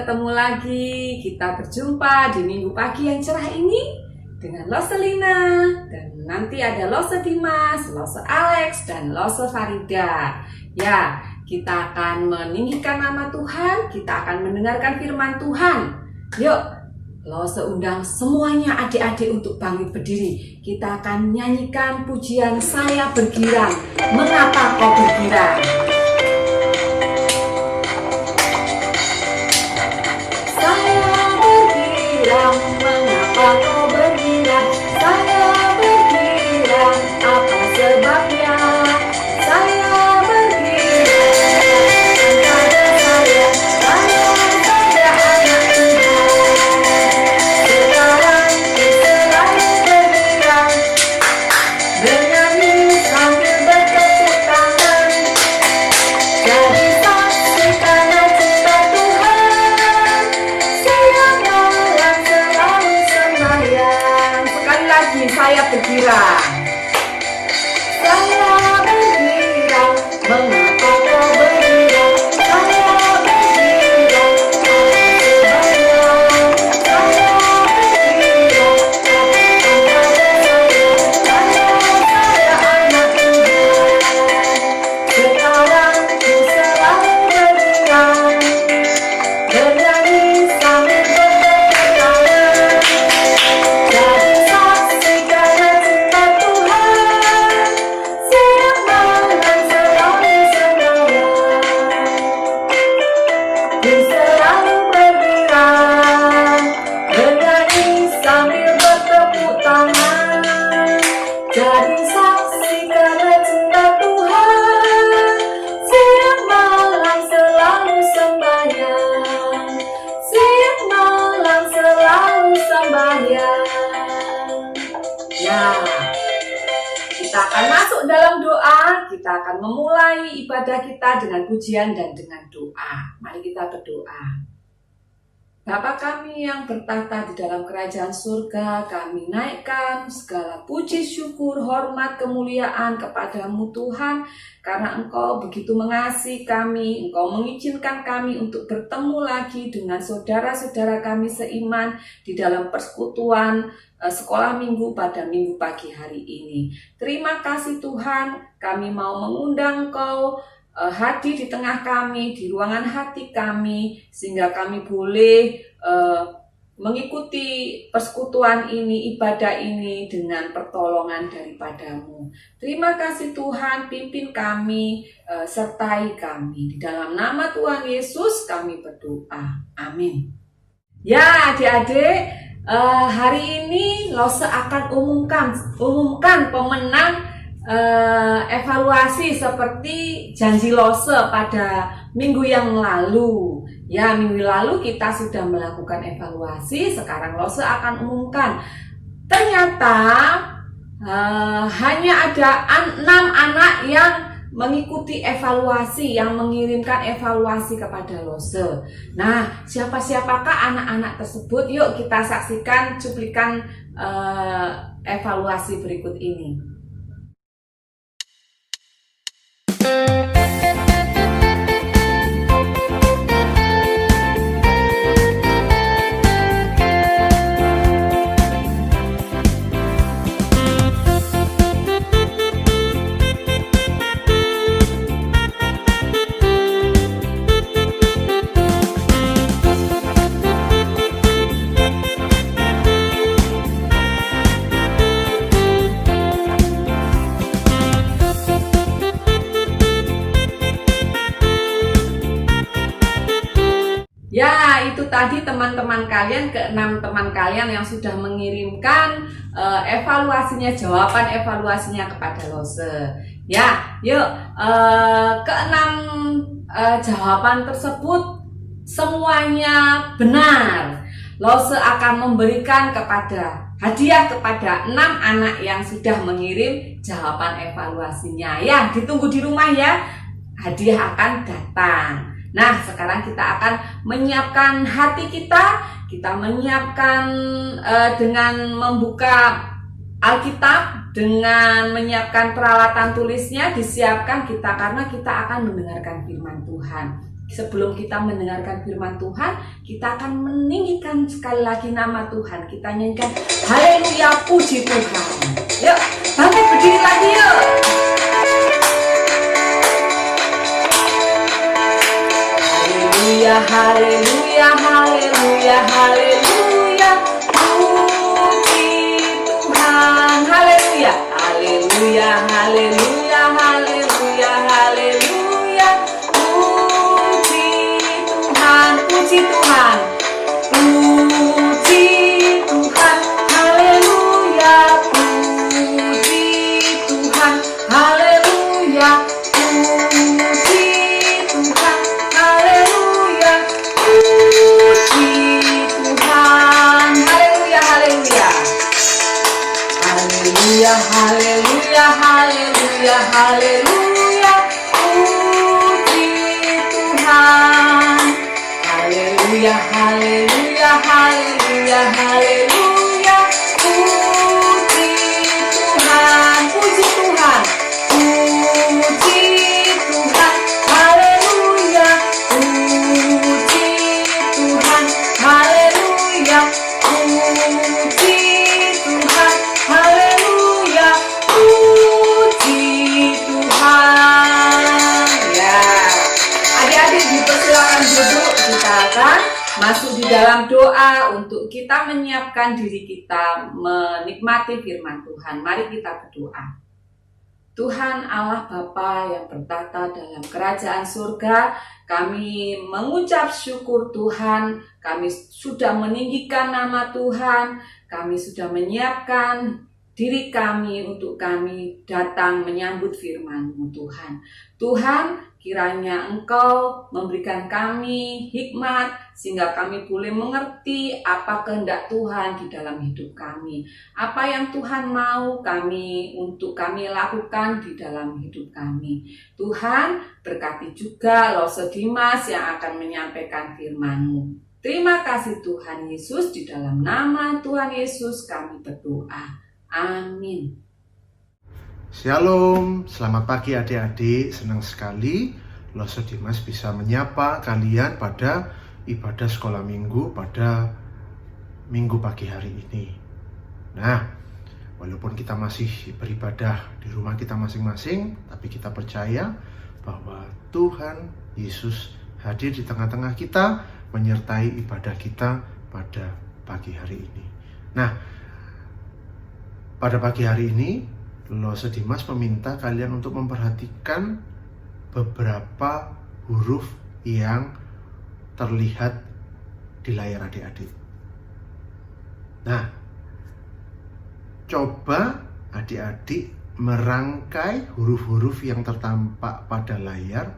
ketemu lagi. Kita berjumpa di minggu pagi yang cerah ini dengan Lose Lina. Dan nanti ada Lose Dimas, Lose Alex, dan Lose Farida. Ya, kita akan meninggikan nama Tuhan. Kita akan mendengarkan firman Tuhan. Yuk, Lose undang semuanya adik-adik untuk bangkit berdiri. Kita akan nyanyikan pujian Saya Bergirang. Mengapa kau bergirang? Mengapa kau bergirang? Saya bergirang, apa sebabnya? Saya bergirang, pada saya anak Tuhan. Sekarang selalu bergirang, bernyanyi sambil bertepuk tangan, jadi saksi karena cinta Tuhan. Saya bergirang. Saya bergirang. Mengapa kau bergirang? Saya bergirang. Saya bergirang. Saya anak Tuhan. Sekarang ku selalu bergirang, bernyanyi sambil bertepuk tangan, jadi saksi karena cinta Tuhan. Siap malam selalu sembahyang, ku selalu bergirang, bernyanyi sambil bertepuk tangan, jadi saksi karena cinta Tuhan. Siap malam selalu sembahyang, siap malam selalu sembahyang. Ya, kita akan masuk dalam doa. Kita akan memulai ibadah kita dengan pujian dan dengan doa. Mari kita berdoa. Bapa kami yang bertata di dalam kerajaan surga, kami naikkan segala puji, syukur, hormat, kemuliaan kepadamu Tuhan, karena Engkau begitu mengasihi kami. Engkau mengizinkan kami untuk bertemu lagi dengan saudara-saudara kami seiman di dalam persekutuan sekolah minggu pada minggu pagi hari ini. Terima kasih Tuhan, kami mau mengundang Engkau hadir di tengah kami, di ruangan hati kami, sehingga kami boleh mengikuti persekutuan ini, ibadah ini dengan pertolongan daripadamu. Terima kasih Tuhan, pimpin kami, sertai kami. Di dalam nama Tuhan Yesus kami berdoa. Amin. Ya adik-adik, hari ini Lose akan umumkan pemenang evaluasi seperti janji Lose pada minggu yang lalu. Ya, minggu lalu kita sudah melakukan evaluasi, sekarang Lose akan umumkan. Ternyata hanya ada 6 anak yang mengikuti evaluasi, yang mengirimkan evaluasi kepada Lose. Nah, siapa-siapakah anak-anak tersebut? Yuk kita saksikan cuplikan evaluasi berikut ini. Ya, itu tadi teman-teman kalian, ke-6 teman kalian yang sudah mengirimkan evaluasinya, jawaban evaluasinya kepada Lose. Ya, yuk, ke-6 jawaban tersebut semuanya benar. Lose akan memberikan hadiah kepada 6 anak yang sudah mengirim jawaban evaluasinya. Ya, ditunggu di rumah ya, hadiah akan datang. Nah, sekarang kita akan menyiapkan hati kita menyiapkan dengan membuka Alkitab, dengan menyiapkan peralatan tulisnya, disiapkan kita karena kita akan mendengarkan firman Tuhan. Sebelum kita mendengarkan firman Tuhan, kita akan meninggikan sekali lagi nama Tuhan. Kita nyanyikan haleluya, puji Tuhan. Yuk, bangkit berdiri lagi yuk. Haleluya, haleluya, haleluya, haleluya, puji Tuhan. Haleluya, haleluya, haleluya, haleluya, haleluya, puji Tuhan, puji Tuhan, puji Tuhan, haleluya, puji Tuhan, haleluya, puji Tuhan, haleluya, puji Tuhan, haleluya, haleluya. Haleluya, haleluya, haleluya, haleluya, puji Tuhan. Haleluya, haleluya, haleluya, haleluya, puji Tuhan, puji Tuhan, puji Tuhan, haleluya, puji Tuhan, haleluya, puji Tuhan, haleluya, puji Tuhan. Ya, adik-adik dipersilakan duduk. Kita akan masuk di dalam doa untuk kita menyiapkan diri kita menikmati firman Tuhan. Mari kita berdoa. Tuhan Allah Bapa yang bertata dalam kerajaan surga, kami mengucap syukur Tuhan, kami sudah meninggikan nama Tuhan, kami sudah menyiapkan diri kami untuk kami datang menyambut firman-Mu Tuhan. Tuhan, kiranya Engkau memberikan kami hikmat sehingga kami boleh mengerti apa kehendak Tuhan di dalam hidup kami. Apa yang Tuhan mau untuk kami lakukan di dalam hidup kami. Tuhan, berkati juga Lose Dimas yang akan menyampaikan firman-Mu. Terima kasih Tuhan Yesus, di dalam nama Tuhan Yesus kami berdoa. Amin. Shalom, selamat pagi adik-adik. Senang sekali Lose Dimas bisa menyapa kalian pada ibadah sekolah minggu pada minggu pagi hari ini. Nah, walaupun kita masih beribadah di rumah kita masing-masing, tapi kita percaya bahwa Tuhan Yesus hadir di tengah-tengah kita, menyertai ibadah kita pada pagi hari ini. Nah, pada pagi hari ini, Lose Dimas meminta kalian untuk memperhatikan beberapa huruf yang terlihat di layar adik-adik. Nah, coba adik-adik merangkai huruf-huruf yang tertampak pada layar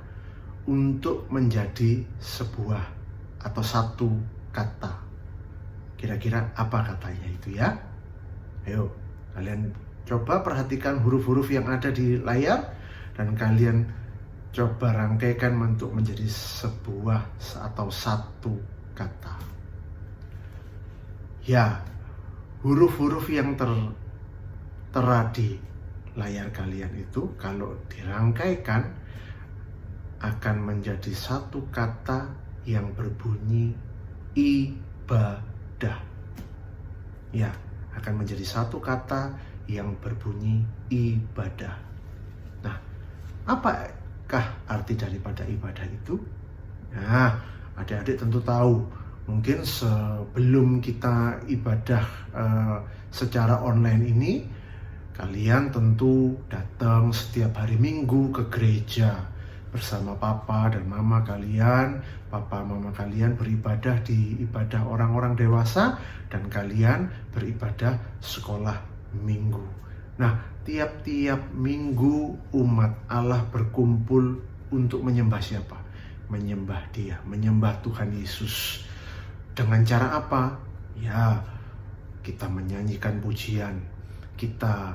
untuk menjadi sebuah atau satu kata. Kira-kira apa katanya itu ya? Ayo, kalian coba perhatikan huruf-huruf yang ada di layar dan kalian coba rangkaikan untuk menjadi sebuah atau satu kata. Ya, huruf-huruf yang tertera di layar kalian itu kalau dirangkaikan akan menjadi satu kata yang berbunyi ibadah. Ya, akan menjadi satu kata yang berbunyi ibadah. Nah, apakah arti daripada ibadah itu? Nah, adik-adik tentu tahu. Mungkin sebelum kita ibadah secara online ini, kalian tentu datang setiap hari Minggu ke gereja bersama papa dan mama kalian. Papa mama kalian beribadah di ibadah orang-orang dewasa dan kalian beribadah sekolah minggu. Nah, tiap-tiap minggu umat Allah berkumpul untuk menyembah siapa? Menyembah Dia, menyembah Tuhan Yesus. Dengan cara apa? Ya, kita menyanyikan pujian, kita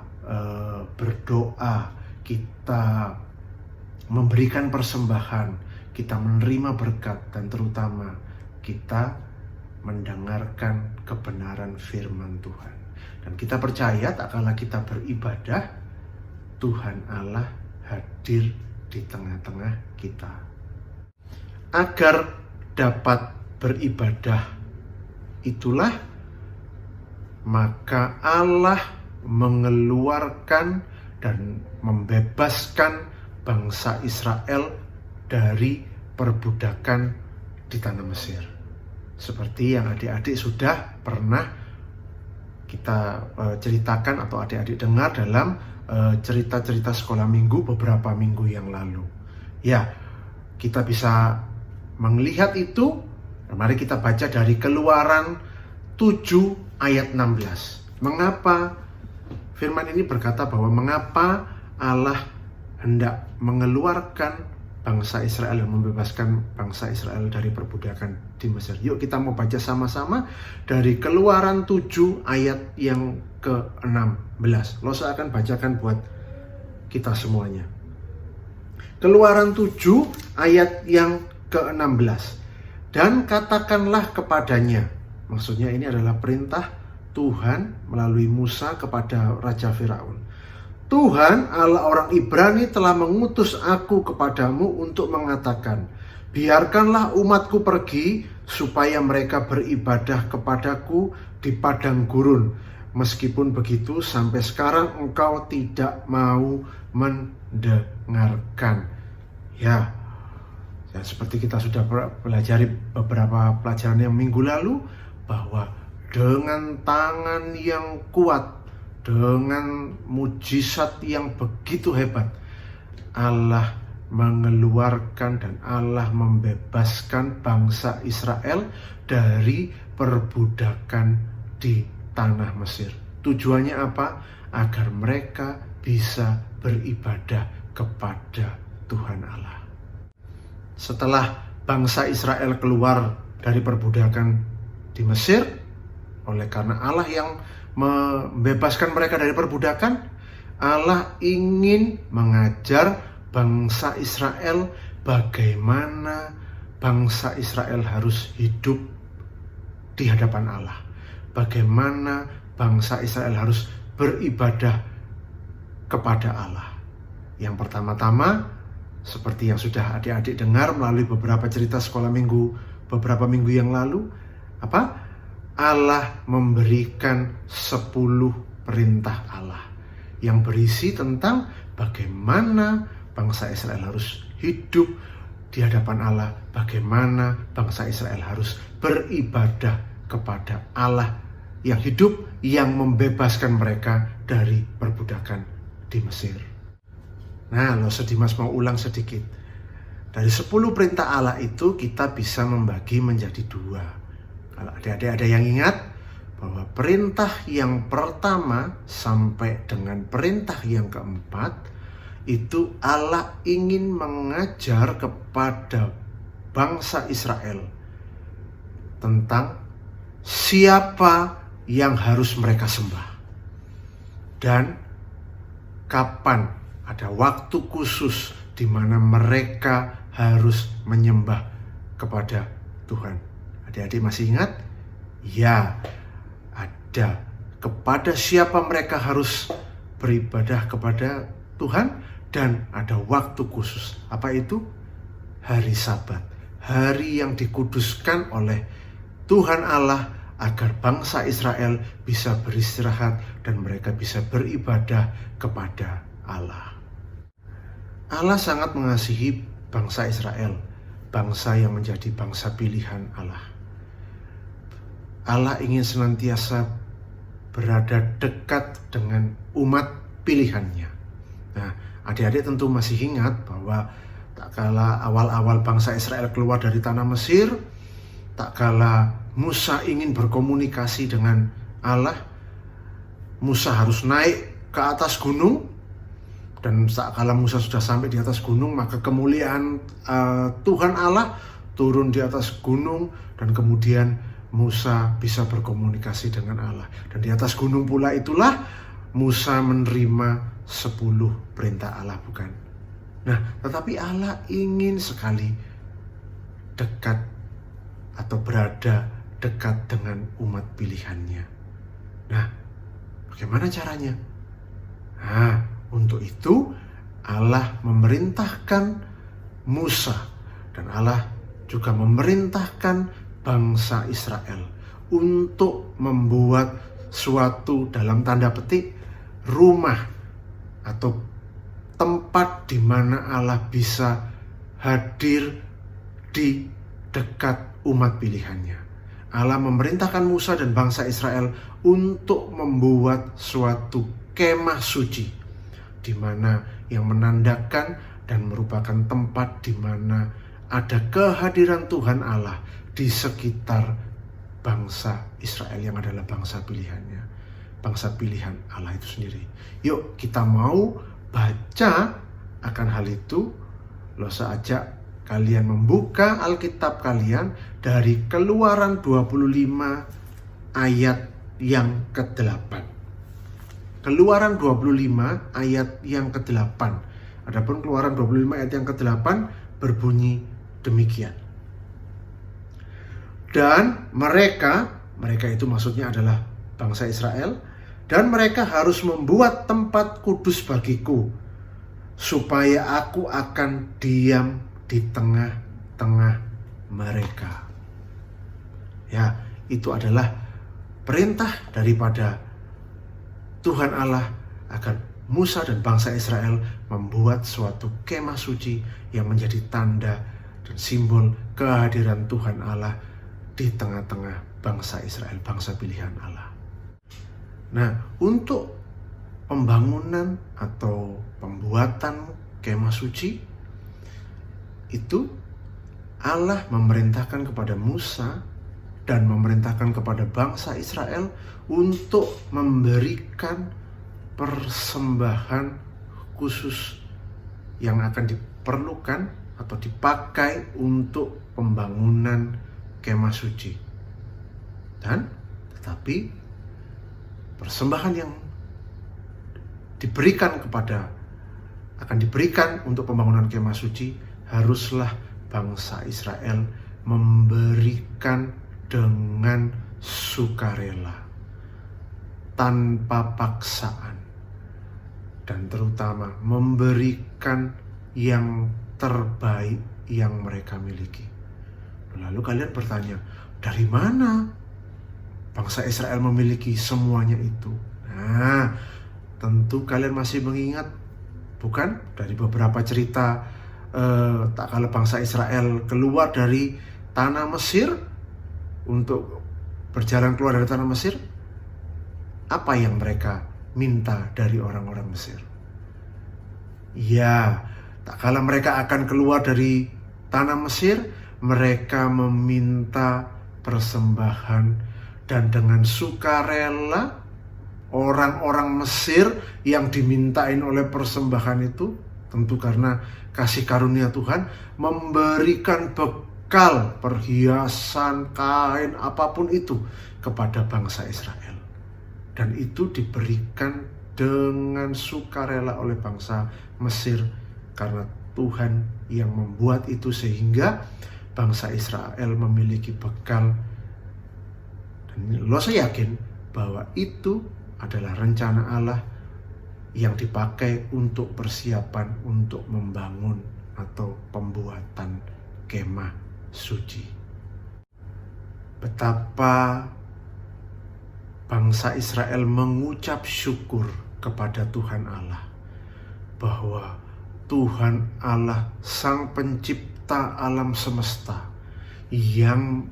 berdoa, kita memberikan persembahan, kita menerima berkat, dan terutama kita mendengarkan kebenaran firman Tuhan. Dan kita percaya tak kala kita beribadah, Tuhan Allah hadir di tengah-tengah kita. agar dapat beribadah itulah maka Allah mengeluarkan dan membebaskan bangsa Israel dari perbudakan di tanah Mesir. Seperti yang adik-adik sudah pernah kita ceritakan atau adik-adik dengar dalam cerita-cerita sekolah minggu beberapa minggu yang lalu. Ya, kita bisa melihat itu. Mari kita baca dari Keluaran 7 ayat 16. Mengapa firman ini berkata bahwa mengapa Allah hendak mengeluarkan bangsa Israel dan membebaskan bangsa Israel dari perbudakan di Mesir. Yuk kita mau baca sama-sama dari Keluaran 7 ayat yang ke-16. Saya akan bacakan buat kita semuanya. Keluaran 7 ayat yang ke-16. Dan katakanlah kepadanya, maksudnya ini adalah perintah Tuhan melalui Musa kepada Raja Firaun. Tuhan Allah orang Ibrani telah mengutus aku kepadamu untuk mengatakan, biarkanlah umatku pergi supaya mereka beribadah kepadaku di padang gurun. Meskipun begitu sampai sekarang engkau tidak mau mendengarkan. Ya, seperti kita sudah pelajari beberapa pelajaran yang minggu lalu, bahwa dengan tangan yang kuat, dengan mujizat yang begitu hebat, Allah mengeluarkan dan Allah membebaskan bangsa Israel dari perbudakan di tanah Mesir. Tujuannya apa? Agar mereka bisa beribadah kepada Tuhan Allah. Setelah bangsa Israel keluar dari perbudakan di Mesir, oleh karena Allah yang membebaskan mereka dari perbudakan, Allah ingin mengajar bangsa Israel bagaimana bangsa Israel harus hidup di hadapan Allah. Bagaimana bangsa Israel harus beribadah kepada Allah. Yang pertama-tama, seperti yang sudah adik-adik dengar melalui beberapa cerita sekolah minggu beberapa minggu yang lalu, Allah memberikan 10 perintah Allah yang berisi tentang bagaimana bangsa Israel harus hidup di hadapan Allah, bagaimana bangsa Israel harus beribadah kepada Allah yang hidup, yang membebaskan mereka dari perbudakan di Mesir. Nah, Dimas mau ulang sedikit. Dari 10 perintah Allah itu kita bisa membagi menjadi 2. Kalau adik-adik ada yang ingat bahwa perintah yang pertama sampai dengan perintah yang keempat itu Allah ingin mengajar kepada bangsa Israel tentang siapa yang harus mereka sembah dan kapan ada waktu khusus di mana mereka harus menyembah kepada Tuhan. Adik-adik masih ingat? Ya, ada kepada siapa mereka harus beribadah kepada Tuhan dan ada waktu khusus. Apa itu? Hari Sabat. Hari yang dikuduskan oleh Tuhan Allah agar bangsa Israel bisa beristirahat dan mereka bisa beribadah kepada Allah. Allah sangat mengasihi bangsa Israel, bangsa yang menjadi bangsa pilihan Allah. Allah ingin senantiasa berada dekat dengan umat pilihannya. Nah, adik-adik tentu masih ingat bahwa tak kala awal-awal bangsa Israel keluar dari tanah Mesir, tak kala Musa ingin berkomunikasi dengan Allah, Musa harus naik ke atas gunung. Dan saat kala Musa sudah sampai di atas gunung, maka kemuliaan Tuhan Allah turun di atas gunung dan kemudian Musa bisa berkomunikasi dengan Allah. Dan di atas gunung pula itulah Musa menerima 10 perintah Allah, bukan? Nah, tetapi Allah ingin sekali dekat atau berada dekat dengan umat pilihannya. Nah, bagaimana caranya? Nah, untuk itu Allah memerintahkan Musa dan Allah juga memerintahkan bangsa Israel untuk membuat suatu, dalam tanda petik, rumah atau tempat di mana Allah bisa hadir di dekat umat pilihannya. Allah memerintahkan Musa dan bangsa Israel untuk membuat suatu kemah suci, di mana yang menandakan dan merupakan tempat di mana ada kehadiran Tuhan Allah di sekitar bangsa Israel yang adalah bangsa pilihannya, bangsa pilihan Allah itu sendiri. Yuk kita mau baca akan hal itu. Lo ajak kalian membuka Alkitab kalian dari Keluaran 25 ayat yang ke-8. Keluaran 25 ayat yang ke-8. Adapun Keluaran 25 ayat yang ke-8 berbunyi demikian. Dan mereka itu maksudnya adalah bangsa Israel, dan mereka harus membuat tempat kudus bagiku, supaya aku akan diam di tengah-tengah mereka. Ya, itu adalah perintah daripada Tuhan Allah agar Musa dan bangsa Israel membuat suatu kemah suci yang menjadi tanda dan simbol kehadiran Tuhan Allah di tengah-tengah bangsa Israel, bangsa pilihan Allah. Nah, untuk pembangunan atau pembuatan kemah suci itu Allah memerintahkan kepada Musa dan memerintahkan kepada bangsa Israel untuk memberikan persembahan khusus yang akan diperlukan atau dipakai untuk pembangunan kemah suci. Dan tetapi persembahan yang akan diberikan untuk pembangunan kemah suci haruslah bangsa Israel memberikan dengan sukarela, tanpa paksaan, dan terutama memberikan yang terbaik yang mereka miliki. Lalu kalian bertanya, dari mana bangsa Israel memiliki semuanya itu? Nah, tentu kalian masih mengingat, bukan? Dari beberapa cerita tak kala bangsa Israel keluar dari tanah Mesir, untuk berjalan keluar dari tanah Mesir, apa yang mereka minta dari orang-orang Mesir? Ya, tak kala mereka akan keluar dari tanah Mesir, mereka meminta persembahan, dan dengan sukarela orang-orang Mesir yang dimintain oleh persembahan itu, tentu karena kasih karunia Tuhan, memberikan bekal, perhiasan, kain, apapun itu kepada bangsa Israel. Dan itu diberikan dengan sukarela oleh bangsa Mesir, karena Tuhan yang membuat itu, sehingga bangsa Israel memiliki bekal. Dan saya yakin bahwa itu adalah rencana Allah yang dipakai untuk persiapan untuk membangun atau pembuatan kemah suci. Betapa bangsa Israel mengucap syukur kepada Tuhan Allah, bahwa Tuhan Allah Sang Pencipta alam semesta, yang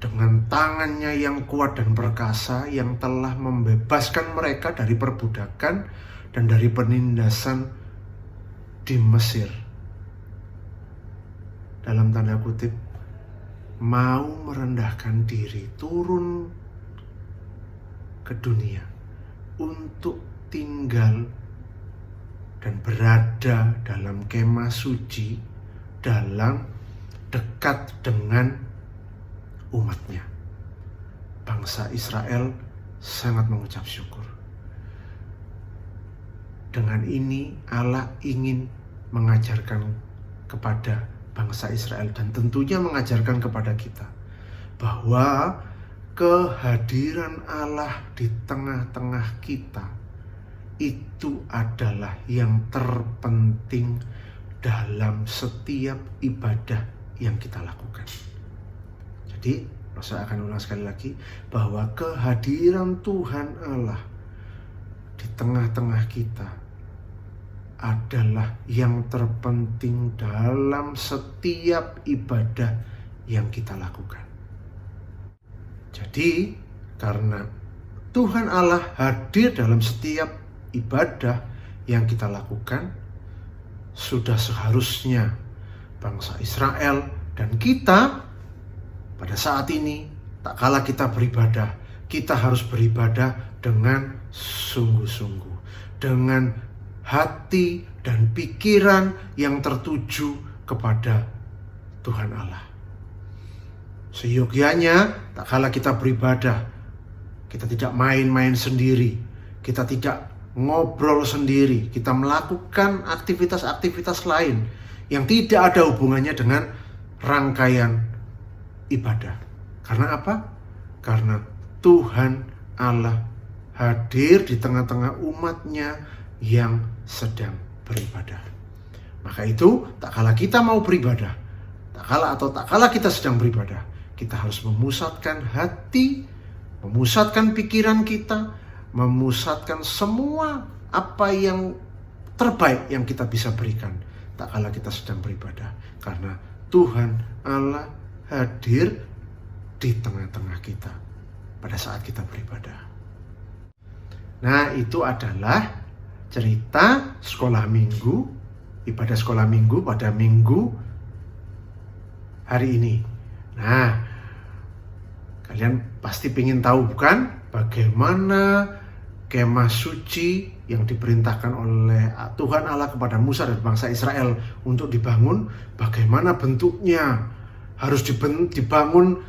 dengan tangannya yang kuat dan perkasa, yang telah membebaskan mereka dari perbudakan dan dari penindasan di Mesir, dalam tanda kutip, mau merendahkan diri, turun ke dunia untuk tinggal dan berada dalam kemah suci, dalam dekat dengan umatnya. Bangsa Israel sangat mengucap syukur. Dengan ini Allah ingin mengajarkan kepada bangsa Israel, dan tentunya mengajarkan kepada kita, bahwa kehadiran Allah di tengah-tengah kita itu adalah yang terpenting dalam setiap ibadah yang kita lakukan. Jadi, saya akan ulang sekali lagi bahwa kehadiran Tuhan Allah di tengah-tengah kita adalah yang terpenting dalam setiap ibadah yang kita lakukan. Jadi, karena Tuhan Allah hadir dalam setiap ibadah yang kita lakukan, sudah seharusnya bangsa Israel dan kita pada saat ini, tak kala kita beribadah, kita harus beribadah dengan sungguh-sungguh, dengan hati dan pikiran yang tertuju kepada Tuhan Allah. Seyogyanya, tak kala kita beribadah, kita tidak main-main sendiri, kita tidak ngobrol sendiri, kita melakukan aktivitas-aktivitas lain yang tidak ada hubungannya dengan rangkaian ibadah. Karena apa? Karena Tuhan Allah hadir di tengah-tengah umatnya yang sedang beribadah. Maka itu, tak kala kita mau beribadah, tak kala kita sedang beribadah, kita harus memusatkan hati, memusatkan pikiran kita, memusatkan semua apa yang terbaik yang kita bisa berikan tak kala kita sedang beribadah. Karena Tuhan Allah hadir di tengah-tengah kita pada saat kita beribadah. Nah, itu adalah cerita sekolah minggu, ibadah sekolah minggu pada minggu hari ini. Nah, kalian pasti ingin tahu bukan bagaimana kemah suci yang diperintahkan oleh Tuhan Allah kepada Musa dan bangsa Israel untuk dibangun, bagaimana bentuknya, harus dibangun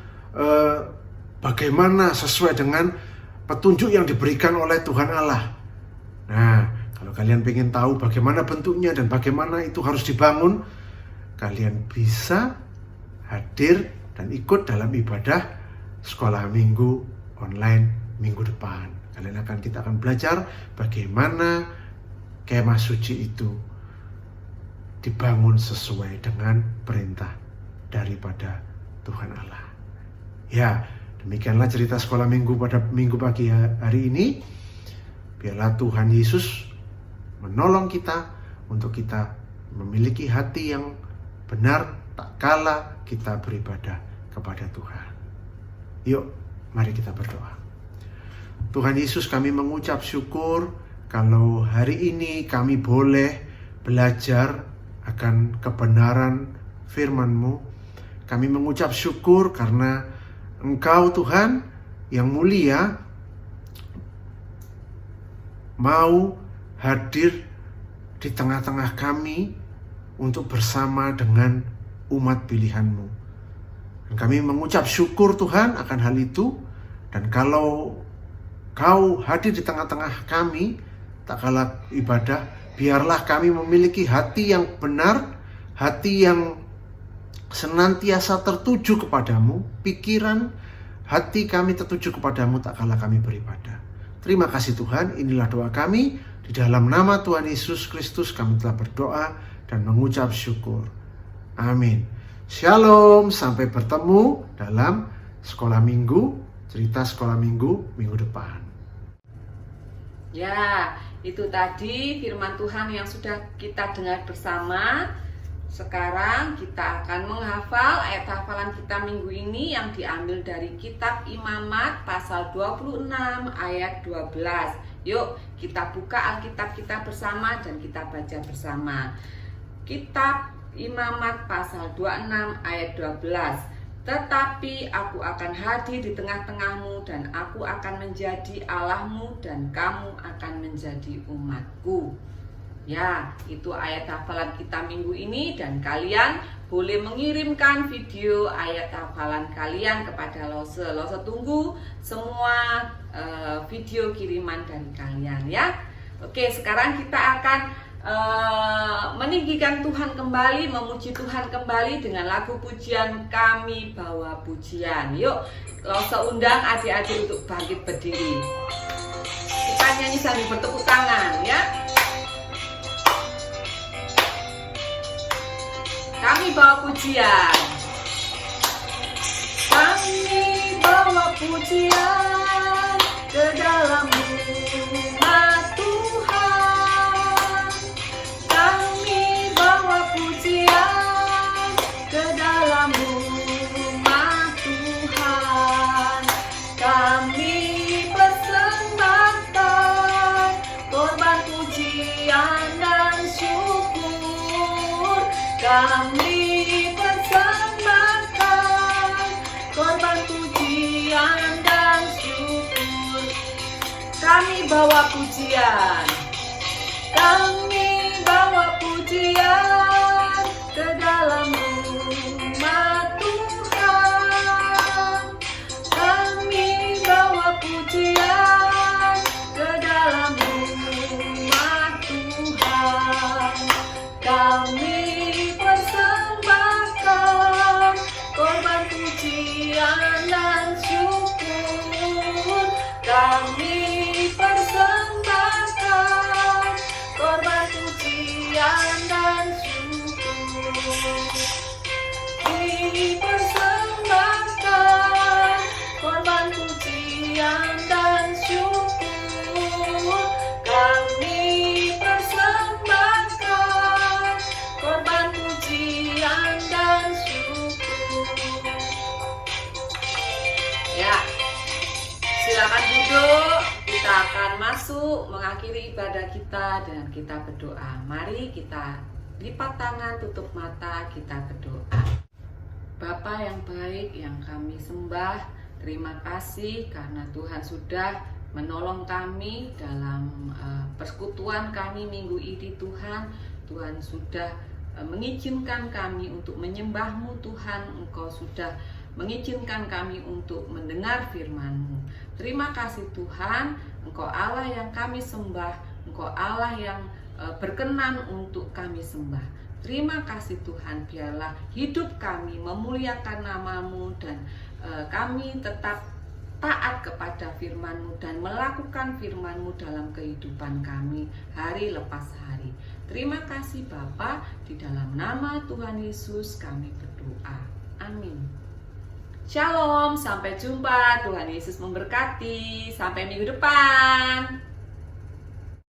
bagaimana sesuai dengan petunjuk yang diberikan oleh Tuhan Allah. Nah, kalau kalian ingin tahu bagaimana bentuknya dan bagaimana itu harus dibangun, kalian bisa hadir dan ikut dalam ibadah sekolah minggu online minggu depan. Kita akan belajar bagaimana kemah suci itu dibangun sesuai dengan perintah daripada Tuhan Allah. Ya, demikianlah cerita sekolah minggu pada minggu pagi hari ini. Biarlah Tuhan Yesus menolong kita untuk kita memiliki hati yang benar tak kala kita beribadah kepada Tuhan. Yuk, mari kita berdoa. Tuhan Yesus, kami mengucap syukur kalau hari ini kami boleh belajar akan kebenaran firman-Mu. Kami mengucap syukur karena Engkau Tuhan yang mulia mau hadir di tengah-tengah kami untuk bersama dengan umat pilihan-Mu. Dan kami mengucap syukur Tuhan akan hal itu. Dan kalau Kau hadir di tengah-tengah kami, tak kala ibadah, biarlah kami memiliki hati yang benar, hati yang senantiasa tertuju kepadamu, pikiran, hati kami tertuju kepadamu tak kala kami beribadah. Terima kasih Tuhan, inilah doa kami, di dalam nama Tuhan Yesus Kristus kami telah berdoa dan mengucap syukur. Amin. Shalom, sampai bertemu dalam sekolah minggu, cerita sekolah minggu depan. Ya, itu tadi firman Tuhan yang sudah kita dengar bersama. Sekarang kita akan menghafal ayat hafalan kita minggu ini yang diambil dari kitab Imamat pasal 26 ayat 12. Yuk, kita buka Alkitab kita bersama dan kita baca bersama. Kitab Imamat pasal 26 ayat 12. Tetapi aku akan hadir di tengah-tengahmu dan aku akan menjadi Allahmu dan kamu akan menjadi umatku. Ya, itu ayat hafalan kita minggu ini dan kalian boleh mengirimkan video ayat hafalan kalian kepada Lose. Lose tunggu semua video kiriman dari kalian ya. Oke, sekarang kita akan meninggikan Tuhan kembali, memuji Tuhan kembali dengan lagu pujian Kami Bawa Pujian. Yuk, Lose undang adik-adik untuk bangkit berdiri. Kita nyanyi sambil bertepuk tangan ya. Kami bawa pujian. pujian ke dalam rumah Tuhan. Kami bawa pujian ke dalam rumah Tuhan. Kami persembahkan korban pujian dan syukur. Kami persembahkan korban pujian dan syukur. Kami bawa pujian. Kami bawa pujian ke dalam rumah Tuhan. Kami bawa pujian ke dalam rumah Tuhan. Kami persembahkan korban pujian dan syukur. Kami persembahkan korban pujian dan syukur. Dipersembahkan korban pujian dan syukur. Kami persembahkan korban pujian dan syukur. Ya, silakan duduk. Kita akan masuk mengakhiri ibadah kita dengan kita berdoa. Mari kita lipat tangan, tutup mata, kita berdoa. Bapa yang baik, yang kami sembah, terima kasih karena Tuhan sudah menolong kami dalam persekutuan kami minggu ini. Tuhan sudah mengizinkan kami untuk menyembah-Mu Tuhan. Engkau sudah mengizinkan kami untuk mendengar firman-Mu. Terima kasih Tuhan, Engkau Allah yang kami sembah, Engkau Allah yang berkenan untuk kami sembah. Terima kasih Tuhan, biarlah hidup kami memuliakan nama-Mu dan kami tetap taat kepada firman-Mu dan melakukan firman-Mu dalam kehidupan kami hari lepas hari. Terima kasih Bapa, di dalam nama Tuhan Yesus kami berdoa. Amin. Shalom, sampai jumpa. Tuhan Yesus memberkati. Sampai minggu depan.